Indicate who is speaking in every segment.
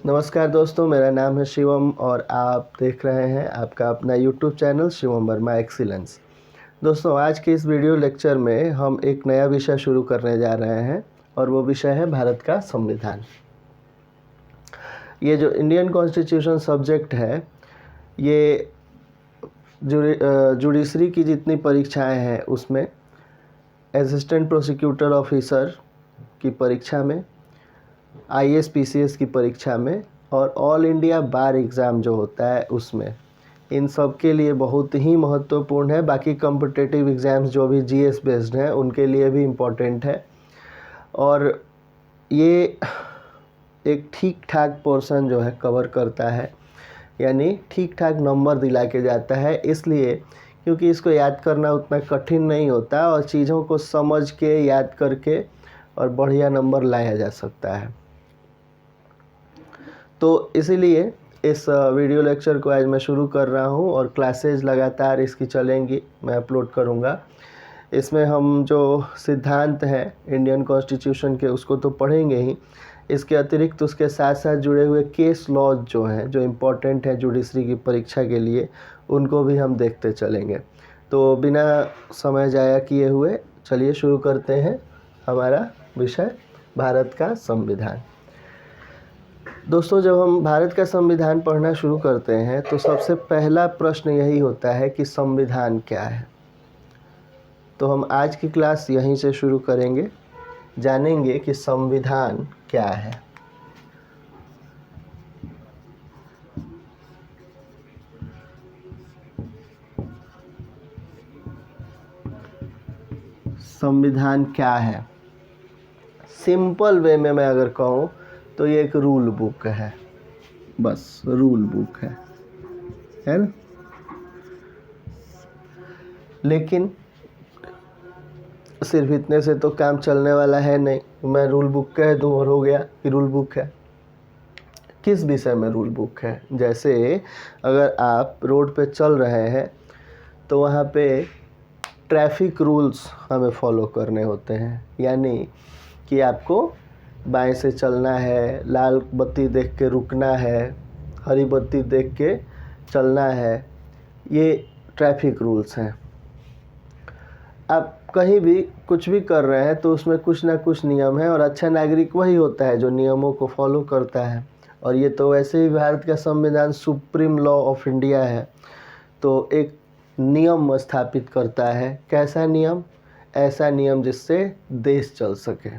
Speaker 1: नमस्कार दोस्तों, मेरा नाम है शिवम और आप देख रहे हैं आपका अपना YouTube channel Shivam Verma excellence. दोस्तों, आज के इस वीडियो लेक्चर में हम एक नया विषय शुरू करने जा रहे हैं और वो विषय है भारत का संविधान। ये जो इंडियन कॉन्स्टिट्यूशन सब्जेक्ट है, ये जुडिशरी की जितनी परीक्षाएं हैं उसमें असिस्टेंट प्रोसिक्यूटर ऑफिसर की परीक्षा में, IAS PCS की परीक्षा में और ऑल इंडिया बार एग्ज़ाम जो होता है उसमें, इन सब के लिए बहुत ही महत्वपूर्ण है। बाकी कॉम्पिटिटिव एग्ज़ाम्स जो भी GS बेस्ड हैं उनके लिए भी इम्पोर्टेंट है और ये एक ठीक ठाक पोर्शन जो है कवर करता है, यानी ठीक ठाक नंबर दिला के जाता है। इसलिए क्योंकि इसको याद करना उतना कठिन नहीं होता और चीज़ों को समझ के याद करके और बढ़िया नंबर लाया जा सकता है। तो इसीलिए इस वीडियो लेक्चर को आज मैं शुरू कर रहा हूं और क्लासेज लगातार इसकी चलेंगी, मैं अपलोड करूंगा। इसमें हम जो सिद्धांत हैं इंडियन कॉन्स्टिट्यूशन के उसको तो पढ़ेंगे ही, इसके अतिरिक्त उसके साथ साथ जुड़े हुए केस लॉज जो हैं, जो इम्पोर्टेंट है जुडिशरी की परीक्षा के लिए, उनको भी हम देखते चलेंगे। तो बिना समय ज़ाया किए हुए चलिए शुरू करते हैं हमारा विषय भारत का संविधान। दोस्तों, जब हम भारत का संविधान पढ़ना शुरू करते हैं तो सबसे पहला प्रश्न यही होता है कि संविधान क्या है। तो हम आज की क्लास यहीं से शुरू करेंगे, जानेंगे कि संविधान क्या है। संविधान क्या है, सिंपल वे में मैं अगर कहूँ तो ये एक रूल बुक है, बस रूल बुक है ना। लेकिन सिर्फ इतने से तो काम चलने वाला है नहीं, मैं रूल बुक कह दूँ और हो गया कि रूल बुक है। किस विषय में रूल बुक है? जैसे अगर आप रोड पे चल रहे हैं तो वहाँ पे ट्रैफिक रूल्स हमें फॉलो करने होते हैं, यानी कि आपको बाएं से चलना है, लाल बत्ती देख के रुकना है, हरी बत्ती देख के चलना है, ये ट्रैफिक रूल्स हैं। आप कहीं भी कुछ भी कर रहे हैं तो उसमें कुछ ना कुछ नियम है और अच्छा नागरिक वही होता है जो नियमों को फॉलो करता है। और ये तो वैसे ही भारत का संविधान सुप्रीम लॉ ऑफ इंडिया है, तो एक नियम स्थापित करता है। कैसा नियम? ऐसा नियम जिससे देश चल सके,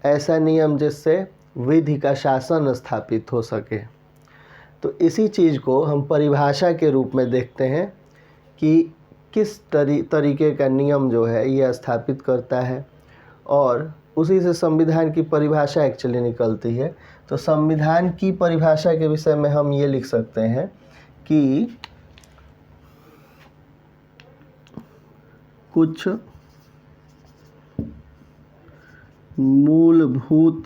Speaker 1: ऐसा नियम जिससे विधि का शासन स्थापित हो सके। तो इसी चीज़ को हम परिभाषा के रूप में देखते हैं कि किस तरीके का नियम जो है ये स्थापित करता है और उसी से संविधान की परिभाषा एक्चुअली निकलती है। तो संविधान की परिभाषा के विषय में हम ये लिख सकते हैं कि कुछ मूलभूत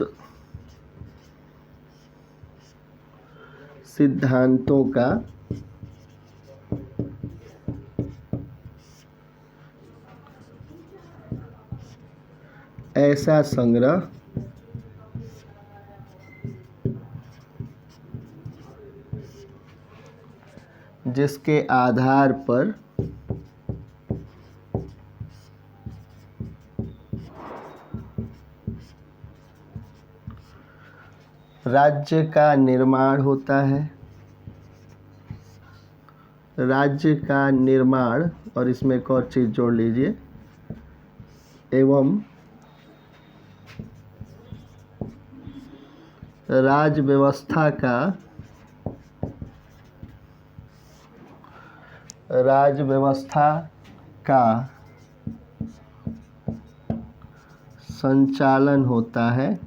Speaker 1: सिद्धांतों का ऐसा संग्रह जिसके आधार पर राज्य का निर्माण होता है, राज्य का निर्माण, और इसमें एक और चीज़ जोड़ लीजिए, एवं राज्य व्यवस्था का संचालन होता है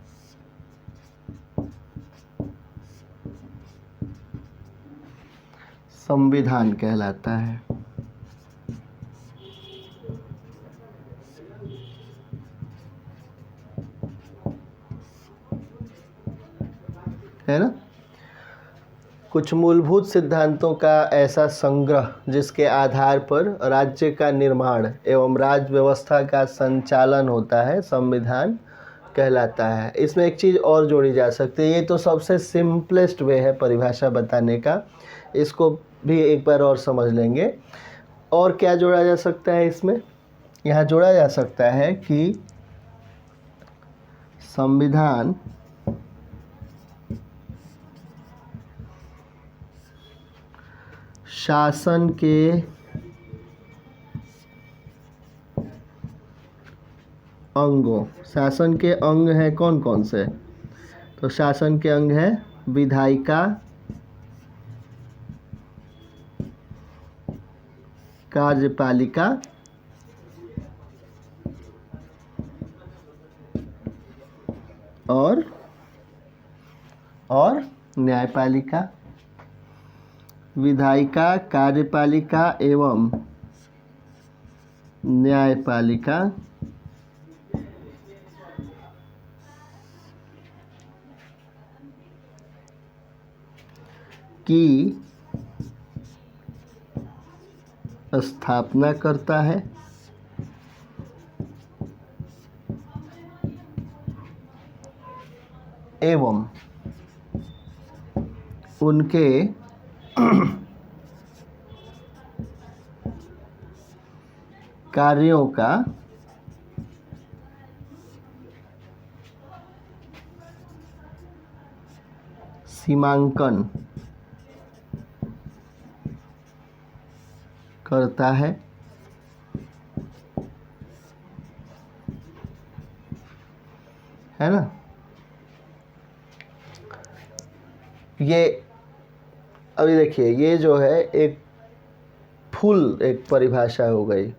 Speaker 1: संविधान कहलाता है। है ना? कुछ मूलभूत सिद्धांतों का ऐसा संग्रह जिसके आधार पर राज्य का निर्माण एवं राज्य व्यवस्था का संचालन होता है संविधान कहलाता है। इसमें एक चीज़ और जोड़ी जा सकती है, ये तो सबसे सिंपलेस्ट वे है परिभाषा बताने का, इसको भी एक बार और समझ लेंगे। और क्या जोड़ा जा सकता है इसमें? यहाँ जोड़ा जा सकता है कि संविधान शासन के अंगों, शासन के अंग हैं कौन कौन से? तो शासन के अंग है विधायिका, कार्यपालिका और न्यायपालिका। विधायिका, कार्यपालिका एवं न्यायपालिका की स्थापना करता है एवं उनके कार्यों का सीमांकन करता है। है ना? ये अभी देखिए, ये जो है एक फुल एक परिभाषा हो गई।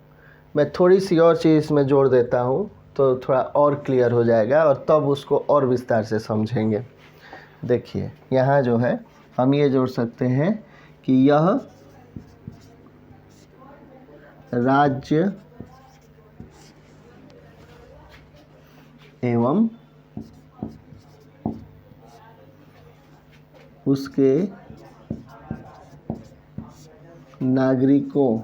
Speaker 1: मैं थोड़ी सी और चीज़ इसमें जोड़ देता हूँ तो थोड़ा और क्लियर हो जाएगा और तब उसको और विस्तार से समझेंगे। देखिए यहाँ जो है हम ये जोड़ सकते हैं कि यह राज्य एवं उसके नागरिकों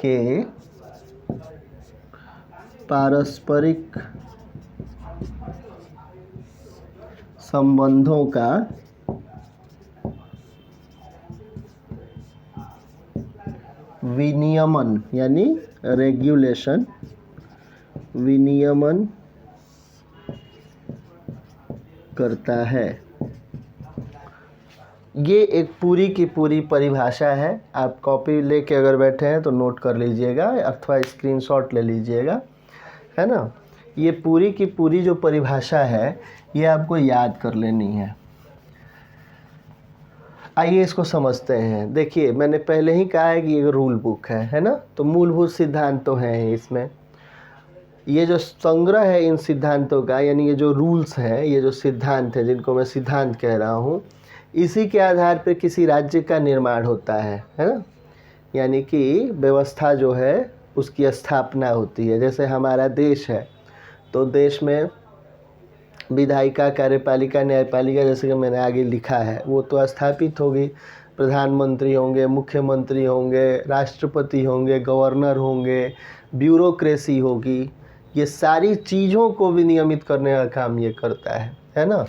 Speaker 1: के पारस्परिक संबंधों का विनियमन यानी रेगुलेशन, विनियमन करता है। ये एक पूरी की पूरी परिभाषा है। आप कॉपी लेके अगर बैठे हैं तो नोट कर लीजिएगा अथवा स्क्रीनशॉट ले लीजिएगा, है ना। ये पूरी की पूरी जो परिभाषा है ये आपको याद कर लेनी है। आइए इसको समझते हैं। देखिए मैंने पहले ही कहा है कि ये रूल बुक है ना, तो मूलभूत सिद्धांत तो हैं इसमें। ये जो संग्रह है इन सिद्धांतों का, यानी ये जो रूल्स हैं, ये जो सिद्धांत है जिनको मैं सिद्धांत कह रहा हूँ, इसी के आधार पर किसी राज्य का निर्माण होता है ना। यानी कि व्यवस्था जो है उसकी स्थापना होती है। जैसे हमारा देश है तो देश में विधायिका, कार्यपालिका, न्यायपालिका, जैसे कि मैंने आगे लिखा है, वो तो स्थापित होगी। प्रधानमंत्री होंगे, मुख्यमंत्री होंगे, राष्ट्रपति होंगे, गवर्नर होंगे, ब्यूरोक्रेसी होगी। ये सारी चीज़ों को विनियमित करने का काम ये करता है ना।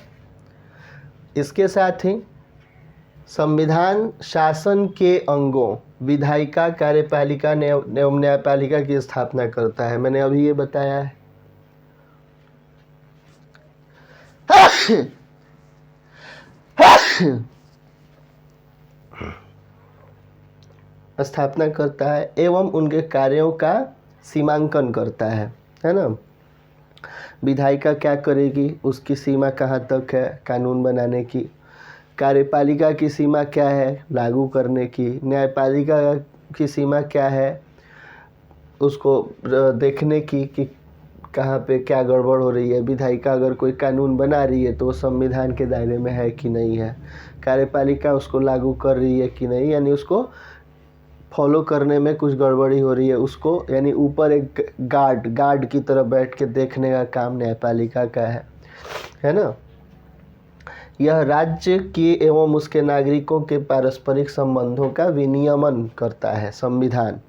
Speaker 1: इसके साथ ही संविधान शासन के अंगों विधायिका, कार्यपालिका एवं न्यायपालिका की स्थापना करता है। मैंने अभी ये बताया है। स्थापना करता है एवं उनके कार्यों का सीमांकन करता है ना। विधायिका क्या करेगी, उसकी सीमा कहाँ तक है कानून बनाने की। कार्यपालिका की सीमा क्या है, लागू करने की। न्यायपालिका की सीमा क्या है, उसको देखने की कि कहाँ पे क्या गड़बड़ हो रही है। विधायिका अगर कोई कानून बना रही है तो वो संविधान के दायरे में है कि नहीं है। कार्यपालिका उसको लागू कर रही है कि नहीं, यानी उसको फॉलो करने में कुछ गड़बड़ी हो रही है, उसको यानी ऊपर एक गार्ड की तरह बैठ के देखने का काम न्यायपालिका का है ना। यह राज्य की एवं उसके नागरिकों के पारस्परिक संबंधों का विनियमन करता है संविधान।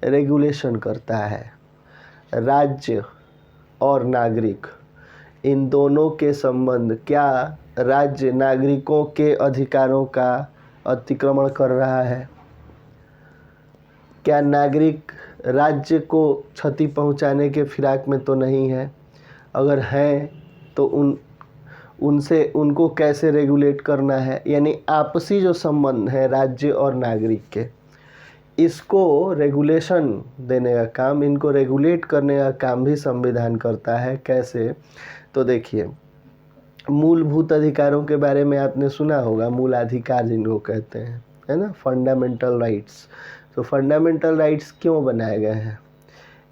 Speaker 1: रेगुलेशन करता है। राज्य और नागरिक, इन दोनों के संबंध, क्या राज्य नागरिकों के अधिकारों का अतिक्रमण कर रहा है? क्या नागरिक राज्य को क्षति पहुंचाने के फिराक में तो नहीं है? अगर हैं तो उनको कैसे रेगुलेट करना है? यानी आपसी जो संबंध है राज्य और नागरिक के, इसको रेगुलेशन देने का काम, इनको रेगुलेट करने का काम भी संविधान करता है। कैसे? तो देखिए, मूलभूत अधिकारों के बारे में आपने सुना होगा, मूल अधिकार जिनको कहते हैं, है ना, फंडामेंटल राइट्स। तो फंडामेंटल राइट्स क्यों बनाए गए हैं?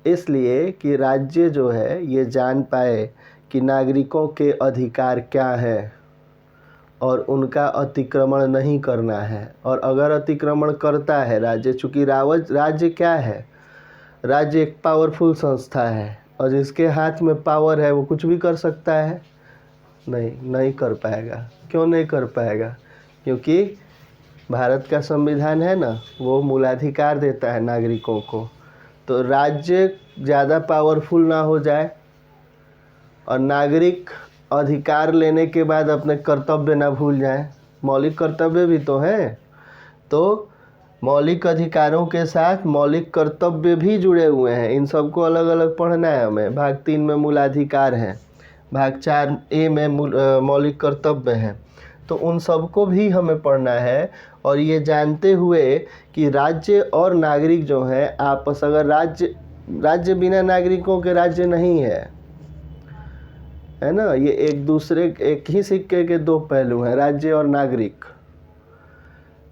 Speaker 1: इसलिए कि राज्य जो है ये जान पाए कि नागरिकों के अधिकार क्या है और उनका अतिक्रमण नहीं करना है। और अगर अतिक्रमण करता है राज्य, चूँकि राज्य क्या है, राज्य एक पावरफुल संस्था है और जिसके हाथ में पावर है वो कुछ भी कर सकता है? नहीं कर पाएगा। क्यों नहीं कर पाएगा? क्योंकि भारत का संविधान है ना, वो मूलाधिकार देता है नागरिकों को। तो राज्य ज़्यादा पावरफुल ना हो जाए और नागरिक अधिकार लेने के बाद अपने कर्तव्य ना भूल जाए। मौलिक कर्तव्य भी तो हैं, तो मौलिक अधिकारों के साथ मौलिक कर्तव्य भी जुड़े हुए हैं। इन सबको अलग अलग पढ़ना है हमें। भाग 3 में मूलाधिकार हैं, भाग 4A में मौलिक कर्तव्य हैं। तो उन सबको भी हमें पढ़ना है और ये जानते हुए कि राज्य और नागरिक जो हैं आपस, अगर राज्य बिना नागरिकों के राज्य नहीं है ना, ये एक ही सिक्के के दो पहलू हैं, राज्य और नागरिक।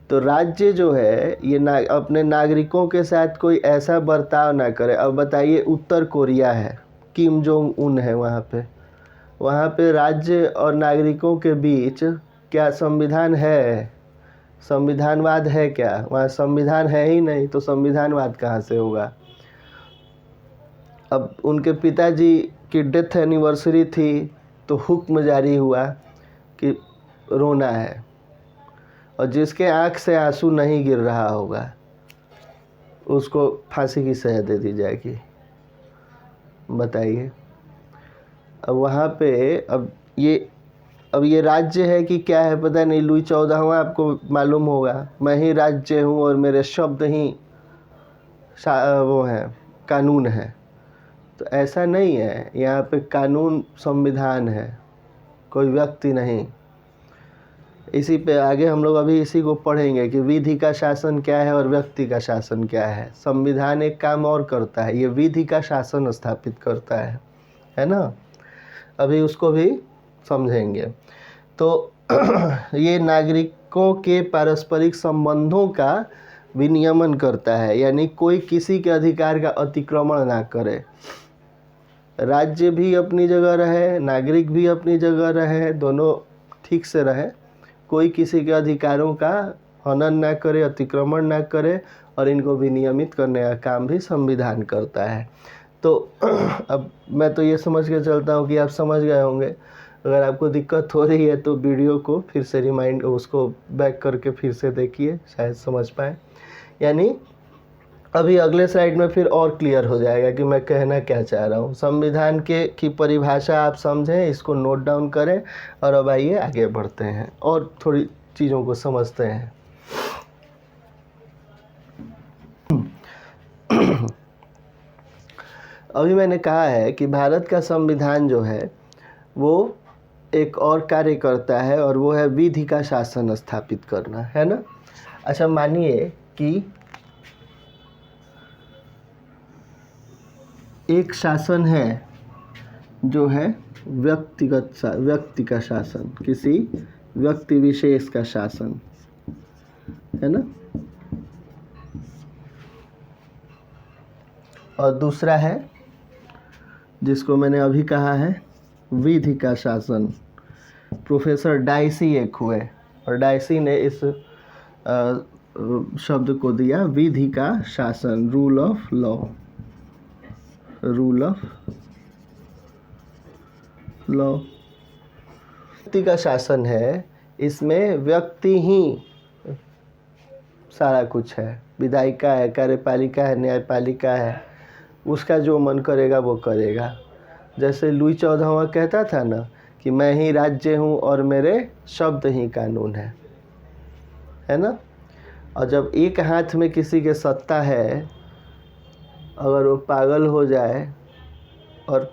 Speaker 1: तो राज्य जो है ये अपने नागरिकों के साथ कोई ऐसा बर्ताव ना करे। अब बताइए, उत्तर कोरिया है, किम जोंग उन है वहाँ पे राज्य और नागरिकों के बीच क्या संविधान है? संविधानवाद है क्या? वहाँ संविधान है ही नहीं, तो संविधानवाद कहाँ से होगा? अब उनके पिताजी की डेथ एनिवर्सरी थी तो हुक्म जारी हुआ कि रोना है, और जिसके आँख से आंसू नहीं गिर रहा होगा उसको फांसी की सजा दे दी जाएगी। बताइए। अब वहाँ पे अब ये राज्य है कि क्या है पता नहीं। लुई 14वां आपको मालूम होगा, मैं ही राज्य हूँ और मेरे शब्द ही वो हैं, कानून है। तो ऐसा नहीं है, यहाँ पे कानून संविधान है, कोई व्यक्ति नहीं। इसी पे आगे हम लोग अभी इसी को पढ़ेंगे कि विधि का शासन क्या है और व्यक्ति का शासन क्या है। संविधान एक काम और करता है, ये विधि का शासन स्थापित करता है ना। अभी उसको भी समझेंगे। तो ये नागरिकों के पारस्परिक संबंधों का विनियमन करता है, यानी कोई किसी के अधिकार का अतिक्रमण ना करे। राज्य भी अपनी जगह रहे, नागरिक भी अपनी जगह रहे, दोनों ठीक से रहे, कोई किसी के अधिकारों का हनन ना करे, अतिक्रमण ना करे, और इनको विनियमित करने का काम भी संविधान करता है। तो अब मैं तो ये समझ के चलता हूँ कि आप समझ गए होंगे। अगर आपको दिक्कत हो रही है तो वीडियो को फिर से उसको बैक करके फिर से देखिए, शायद समझ पाए। यानी अभी अगले स्लाइड में फिर और क्लियर हो जाएगा कि मैं कहना क्या चाह रहा हूँ। संविधान की परिभाषा आप समझें, इसको नोट डाउन करें, और अब आइए आगे बढ़ते हैं और थोड़ी चीज़ों को समझते हैं। अभी मैंने कहा है कि भारत का संविधान जो है वो एक और कार्य करता है, और वो है विधि का शासन स्थापित करना, है ना। अच्छा, मानिए कि एक शासन है जो है व्यक्ति का शासन, किसी व्यक्ति विशेष का शासन, है ना। और दूसरा है जिसको मैंने अभी कहा है विधि का शासन। प्रोफेसर डाइसी एक हुए और डाइसी ने इस शब्द को दिया विधि का शासन, रूल ऑफ लॉ। व्यक्ति का शासन है, इसमें व्यक्ति ही सारा कुछ है, विधायिका है, कार्यपालिका है, न्यायपालिका है, उसका जो मन करेगा वो करेगा। जैसे लुई 14वां कहता था ना कि मैं ही राज्य हूँ और मेरे शब्द ही कानून है ना। और जब एक हाथ में किसी के सत्ता है, अगर वो पागल हो जाए और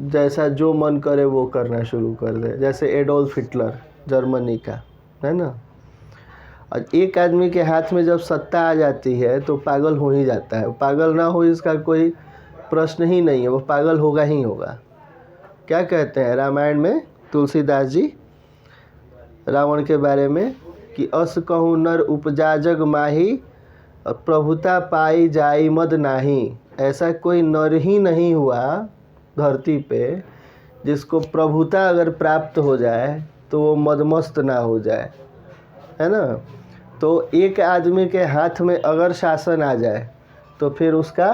Speaker 1: जैसा जो मन करे वो करना शुरू कर दे, जैसे एडोल्फ हिटलर जर्मनी का, है ना। और एक आदमी के हाथ में जब सत्ता आ जाती है तो पागल हो ही जाता है। पागल ना हो इसका कोई प्रश्न ही नहीं है, वो पागल होगा ही होगा। क्या कहते हैं रामायण में तुलसीदास जी रावण के बारे में कि अस कहूँ नर उपजा जग माही, प्रभुता पाई जाई मद नाही। ऐसा कोई नर ही नहीं हुआ धरती पे जिसको प्रभुता अगर प्राप्त हो जाए तो वो मदमस्त ना हो जाए, है ना। तो एक आदमी के हाथ में अगर शासन आ जाए तो फिर उसका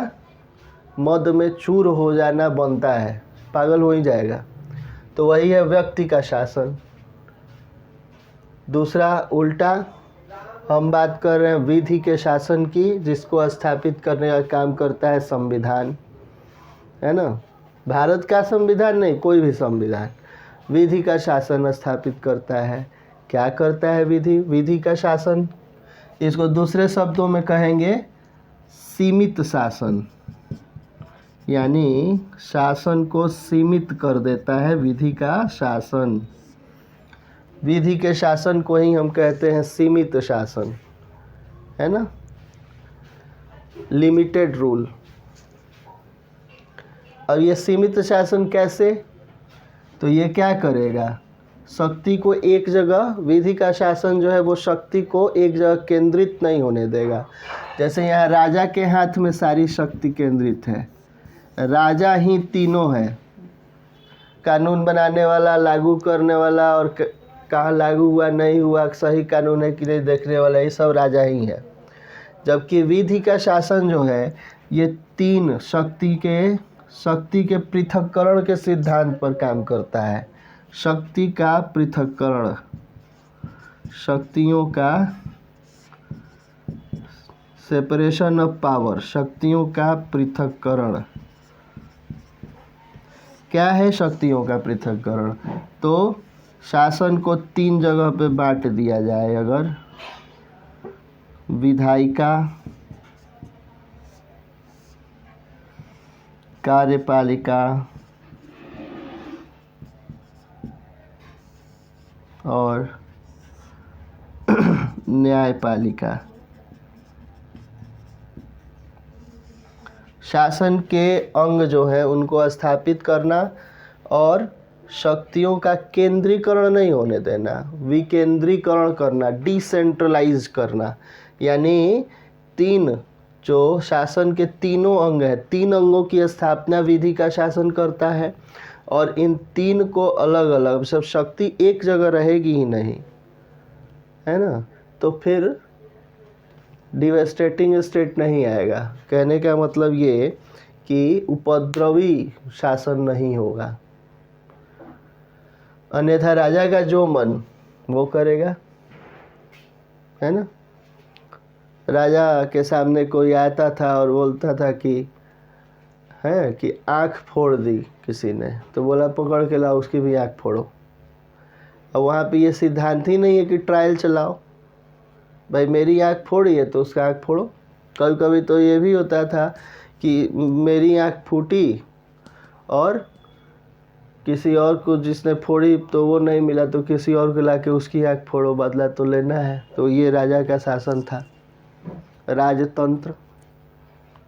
Speaker 1: मद में चूर हो जाना बनता है, पागल हो ही जाएगा। तो वही है व्यक्ति का शासन। दूसरा उल्टा हम बात कर रहे हैं विधि के शासन की, जिसको स्थापित करने का काम करता है संविधान, है ना। भारत का संविधान नहीं, कोई भी संविधान विधि का शासन स्थापित करता है। क्या करता है विधि? विधि का शासन, इसको दूसरे शब्दों में कहेंगे सीमित शासन, यानी शासन को सीमित कर देता है विधि का शासन। विधि के शासन को ही हम कहते हैं सीमित शासन, है ना, लिमिटेड रूल। अब ये सीमित शासन कैसे? तो ये क्या करेगा, शक्ति को एक जगह, विधि का शासन जो है वो शक्ति को एक जगह केंद्रित नहीं होने देगा। जैसे यहाँ राजा के हाथ में सारी शक्ति केंद्रित है, राजा ही तीनों है, कानून बनाने वाला, लागू करने वाला और कहाँ लागू हुआ नहीं हुआ, सही कानून है कि नहीं देखने वाला, ये सब राजा ही है। जबकि विधि का शासन जो है ये तीन शक्ति के पृथक्करण के सिद्धांत पर काम करता है। शक्ति का पृथक्करण, शक्तियों का सेपरेशन ऑफ पावर, शक्तियों का पृथक्करण। क्या है शक्तियों का पृथक्करण? तो शासन को तीन जगह पे बांट दिया जाए, अगर विधायिका, कार्यपालिका और न्यायपालिका। शासन के अंग जो है उनको स्थापित करना और शक्तियों का केंद्रीकरण नहीं होने देना, विकेंद्रीकरण करना, डिसेंट्रलाइज करना। यानी तीन जो शासन के तीनों अंग हैं, तीन अंगों की स्थापना विधि का शासन करता है और इन तीन को अलग अलग, सब शक्ति एक जगह रहेगी ही नहीं, है ना। तो फिर डिवेस्टेटिंग स्टेट नहीं आएगा। कहने का मतलब ये कि उपद्रवी शासन नहीं होगा, अन्यथा राजा का जो मन वो करेगा, है ना। राजा के सामने कोई आता था और बोलता था कि आँख फोड़ दी किसी ने, तो बोला पकड़ के लाओ उसकी भी आँख फोड़ो। अब वहाँ पे ये सिद्धांत ही नहीं है कि ट्रायल चलाओ, भाई मेरी आँख फोड़ी है तो उसका आँख फोड़ो। कभी कभी तो ये भी होता था कि मेरी आँख फूटी और किसी और को जिसने फोड़ी तो वो नहीं मिला तो किसी और को लाके उसकी आँख फोड़ो, बदला तो लेना है। तो ये राजा का शासन था, राजतंत्र।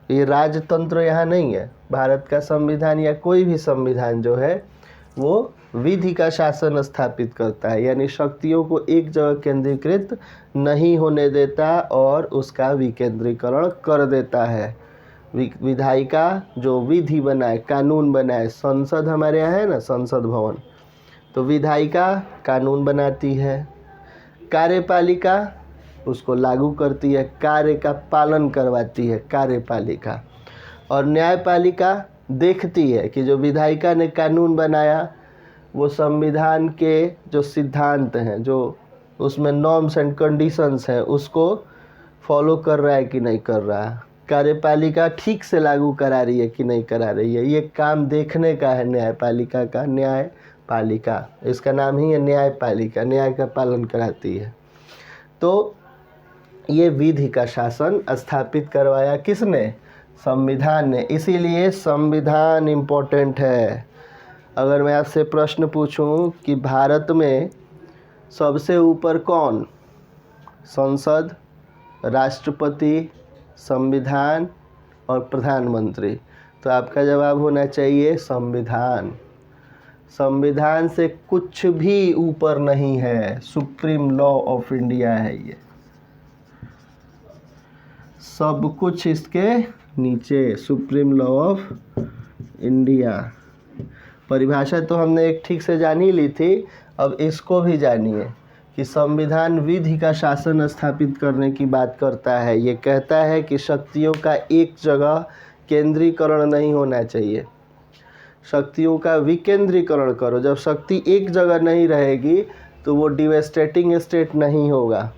Speaker 1: ये राजतंत्र यहाँ नहीं है। भारत का संविधान या कोई भी संविधान जो है वो विधि का शासन स्थापित करता है, यानी शक्तियों को एक जगह केंद्रीकृत नहीं होने देता और उसका विकेंद्रीकरण कर देता है। विधायिका जो विधि बनाए, कानून बनाए, संसद हमारे यहाँ है ना, संसद भवन, तो विधायिका कानून बनाती है, कार्यपालिका उसको लागू करती है, कार्य का पालन करवाती है कार्यपालिका, और न्यायपालिका देखती है कि जो विधायिका ने कानून बनाया वो संविधान के जो सिद्धांत हैं, जो उसमें नॉर्म्स एंड कंडीशंस हैं, उसको फॉलो कर रहा है कि नहीं कर रहा, कार्यपालिका ठीक से लागू करा रही है कि नहीं करा रही है, ये काम देखने का है न्यायपालिका का। न्यायपालिका, इसका नाम ही है न्यायपालिका, न्याय का पालन कराती है। तो ये विधि का शासन स्थापित करवाया किसने? संविधान ने। इसीलिए संविधान इम्पोर्टेंट है। अगर मैं आपसे प्रश्न पूछूं कि भारत में सबसे ऊपर कौन? संसद, राष्ट्रपति, संविधान और प्रधानमंत्री, तो आपका जवाब होना चाहिए संविधान। संविधान से कुछ भी ऊपर नहीं है, सुप्रीम लॉ ऑफ इंडिया है ये, सब कुछ इसके नीचे, सुप्रीम लॉ ऑफ इंडिया। परिभाषा तो हमने एक ठीक से जान ही ली थी, अब इसको भी जानिए कि संविधान विधि का शासन स्थापित करने की बात करता है। ये कहता है कि शक्तियों का एक जगह केंद्रीकरण नहीं होना चाहिए, शक्तियों का विकेंद्रीकरण करो। जब शक्ति एक जगह नहीं रहेगी तो वो डिवेस्टेटिंग स्टेट नहीं होगा।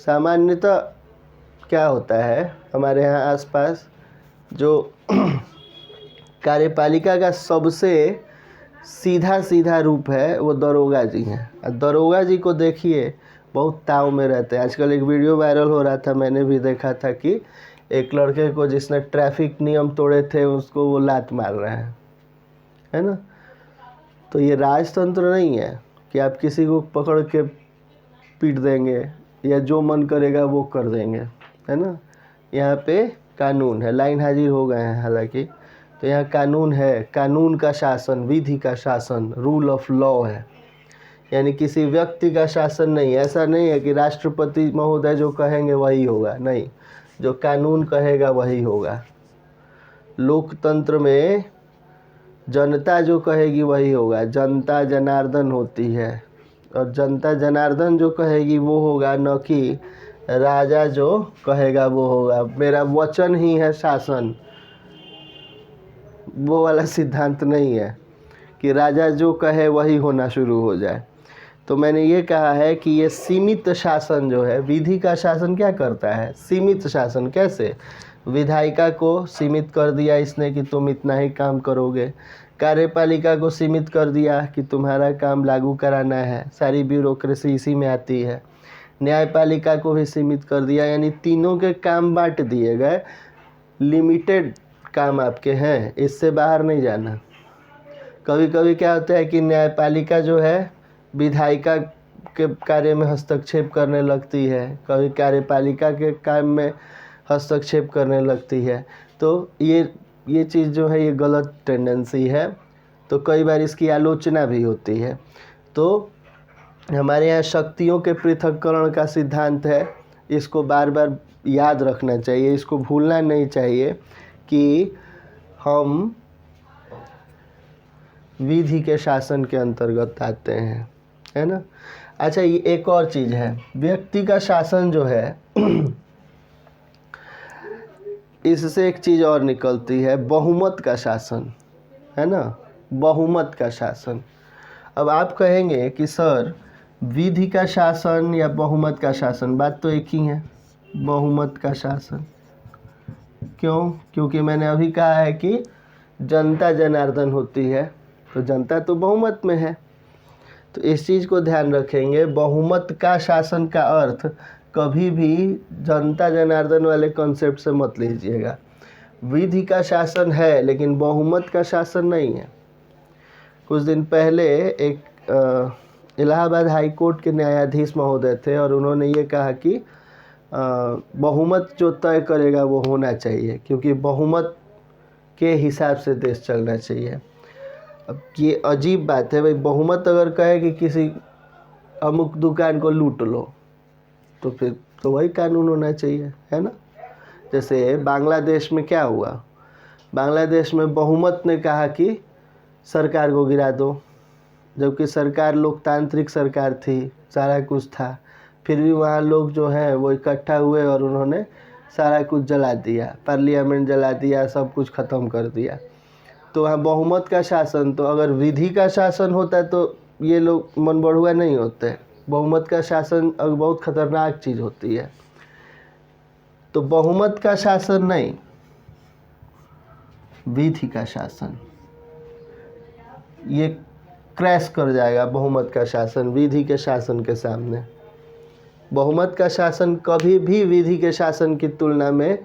Speaker 1: सामान्यतः क्या होता है हमारे यहाँ आसपास, जो कार्यपालिका का सबसे सीधा रूप है वो दरोगा जी हैं। दरोगा जी को देखिए बहुत ताव में रहते हैं। आजकल एक वीडियो वायरल हो रहा था, मैंने भी देखा था कि एक लड़के को जिसने ट्रैफिक नियम तोड़े थे उसको वो लात मार रहे हैं, है ना। तो ये राजतंत्र नहीं है कि आप किसी को पकड़ के पीट देंगे या जो मन करेगा वो कर देंगे, है ना। यहाँ पे कानून है। लाइन हाजिर हो गए हैं हालांकि, तो यहाँ कानून है, कानून का शासन, विधि का शासन, रूल ऑफ लॉ है। यानी किसी व्यक्ति का शासन नहीं। ऐसा नहीं है कि राष्ट्रपति महोदय जो कहेंगे वही होगा, नहीं, जो कानून कहेगा वही होगा। लोकतंत्र में जनता जो कहेगी वही होगा, जनता जनार्दन होती है, और जनता जनार्दन जो कहेगी वो होगा, न कि राजा जो कहेगा वो होगा। मेरा वचन ही है शासन, वो वाला सिद्धांत नहीं है कि राजा जो कहे वही होना शुरू हो जाए। तो मैंने ये कहा है कि ये सीमित शासन जो है, विधि का शासन क्या करता है? सीमित शासन। कैसे? विधायिका को सीमित कर दिया इसने कि तुम इतना ही काम करोगे, कार्यपालिका को सीमित कर दिया कि तुम्हारा काम लागू कराना है, सारी ब्यूरोक्रेसी इसी में आती है, न्यायपालिका को भी सीमित कर दिया, यानी तीनों के काम बांट दिए गए। लिमिटेड काम आपके हैं, इससे बाहर नहीं जाना। कभी कभी क्या होता है कि न्यायपालिका जो है विधायिका के कार्य में हस्तक्षेप करने लगती है, कभी कार्यपालिका के काम में हस्तक्षेप करने लगती है। तो ये चीज़ जो है ये गलत टेंडेंसी है, तो कई बार इसकी आलोचना भी होती है। तो हमारे यहाँ शक्तियों के पृथक्करण का सिद्धांत है, इसको बार बार याद रखना चाहिए, इसको भूलना नहीं चाहिए कि हम विधि के शासन के अंतर्गत आते हैं, है ना। अच्छा, ये एक और चीज़ है, व्यक्ति का शासन जो है इससे एक चीज़ और निकलती है, बहुमत का शासन, है ना, बहुमत का शासन। अब आप कहेंगे कि सर विधि का शासन या बहुमत का शासन, बात तो एक ही है, बहुमत का शासन। क्यों? क्योंकि मैंने अभी कहा है कि जनता जनार्दन होती है, तो जनता तो बहुमत में है। तो इस चीज़ को ध्यान रखेंगे, बहुमत का शासन का अर्थ कभी भी जनता जनार्दन वाले कॉन्सेप्ट से मत लीजिएगा। विधि का शासन है लेकिन बहुमत का शासन नहीं है। कुछ दिन पहले एक इलाहाबाद हाई कोर्ट के न्यायाधीश महोदय थे और उन्होंने ये कहा कि बहुमत जो तय करेगा वो होना चाहिए, क्योंकि बहुमत के हिसाब से देश चलना चाहिए। अब ये अजीब बात है भाई, बहुमत अगर कहे कि किसी अमुक दुकान को लूट लो तो फिर तो वही कानून होना चाहिए, है ना। जैसे बांग्लादेश में क्या हुआ, बांग्लादेश में बहुमत ने कहा कि सरकार को गिरा दो, जबकि सरकार लोकतांत्रिक सरकार थी, सारा कुछ था, फिर भी वहाँ लोग जो हैं वो इकट्ठा हुए और उन्होंने सारा कुछ जला दिया, पार्लियामेंट जला दिया, सब कुछ ख़त्म कर दिया। तो वहाँ बहुमत का शासन। तो अगर विधि का शासन होता तो ये लोग मन बढ़ुआ नहीं होते, बहुमत का शासन बहुत खतरनाक चीज़ होती है। तो बहुमत का शासन नहीं, विधि का शासन, ये क्रैश कर जाएगा बहुमत का शासन विधि के शासन के सामने। बहुमत का शासन कभी भी विधि के शासन की तुलना में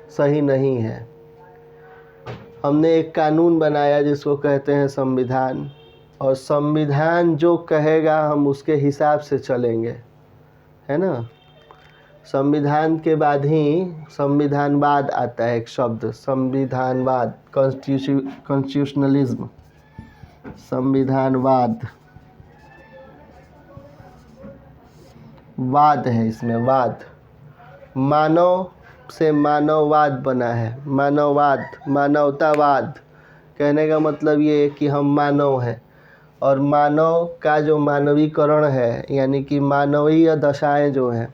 Speaker 1: सही नहीं है। हमने एक कानून बनाया जिसको कहते हैं संविधान, और संविधान जो कहेगा हम उसके हिसाब से चलेंगे, है ना। संविधान के बाद ही संविधानवाद आता है, एक शब्द संविधानवाद, कॉन्स्टिट्यूशनलिज्म, संविधानवाद, वाद है इसमें, वाद, मानव से मानववाद बना है, मानववाद, मानवतावाद। कहने का मतलब ये है कि हम मानव हैं, और मानव का जो मानवीकरण है, यानी कि मानवीय दशाएं जो हैं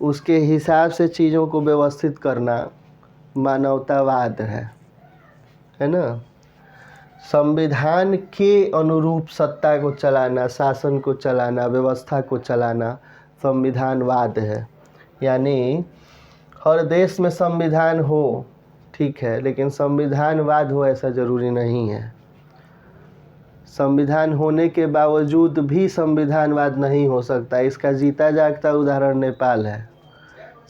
Speaker 1: उसके हिसाब से चीज़ों को व्यवस्थित करना मानवतावाद है ना। संविधान के अनुरूप सत्ता को चलाना, शासन को चलाना, व्यवस्था को चलाना संविधानवाद है। यानी हर देश में संविधान हो, ठीक है, लेकिन संविधानवाद हो ऐसा ज़रूरी नहीं है। संविधान होने के बावजूद भी संविधानवाद नहीं हो सकता। इसका जीता जागता उदाहरण नेपाल है।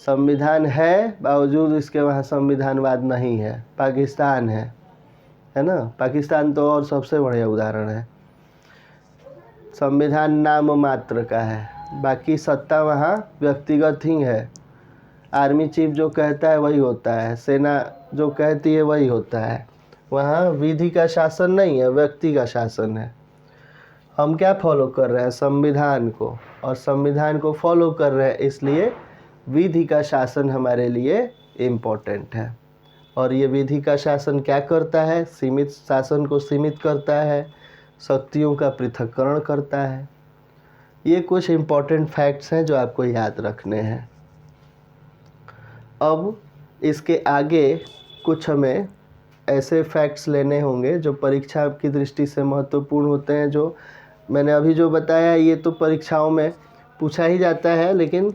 Speaker 1: संविधान है, बावजूद इसके वहाँ संविधानवाद नहीं है। पाकिस्तान है ना। पाकिस्तान तो और सबसे बढ़िया उदाहरण है। संविधान नाम मात्र का है, बाकी सत्ता वहाँ व्यक्तिगत ही है। आर्मी चीफ जो कहता है वही होता है, सेना जो कहती है वही होता है। वहाँ विधि का शासन नहीं है, व्यक्ति का शासन है। हम क्या फॉलो कर रहे हैं? संविधान को, और संविधान को फॉलो कर रहे हैं, इसलिए विधि का शासन हमारे लिए इम्पोर्टेंट है। और ये विधि का शासन क्या करता है? सीमित शासन को सीमित करता है, शक्तियों का पृथक्करण करता है। ये कुछ इम्पोर्टेंट फैक्ट्स हैं जो आपको याद रखने हैं। अब इसके आगे कुछ हमें ऐसे फैक्ट्स लेने होंगे जो परीक्षा की दृष्टि से महत्वपूर्ण होते हैं। जो मैंने अभी जो बताया ये तो परीक्षाओं में पूछा ही जाता है, लेकिन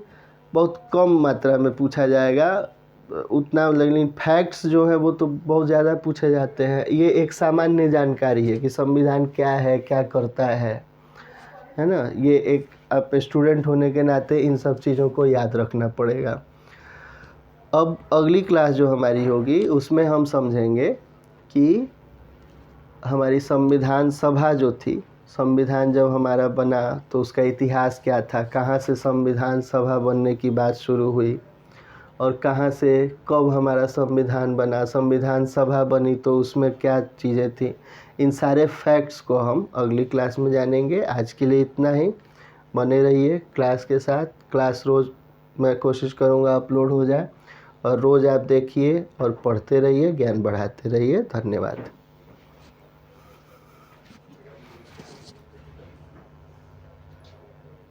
Speaker 1: बहुत कम मात्रा में पूछा जाएगा उतना, लेकिन फैक्ट्स जो हैं वो तो बहुत ज़्यादा पूछे जाते हैं। ये एक सामान्य जानकारी है कि संविधान क्या है, क्या करता है ना। ये एक आप स्टूडेंट होने के नाते इन सब चीज़ों को याद रखना पड़ेगा। अब अगली क्लास जो हमारी होगी उसमें हम समझेंगे कि हमारी संविधान सभा जो थी, संविधान जब हमारा बना तो उसका इतिहास क्या था, कहाँ से संविधान सभा बनने की बात शुरू हुई, और कहाँ से कब हमारा संविधान बना, संविधान सभा बनी तो उसमें क्या चीज़ें थी। इन सारे फैक्ट्स को हम अगली क्लास में जानेंगे। आज के लिए इतना ही। बने रहिए क्लास के साथ। क्लास रोज़ मैं कोशिश करूँगा अपलोड हो जाए, और रोज़ आप देखिए और पढ़ते रहिए, ज्ञान बढ़ाते रहिए। धन्यवाद।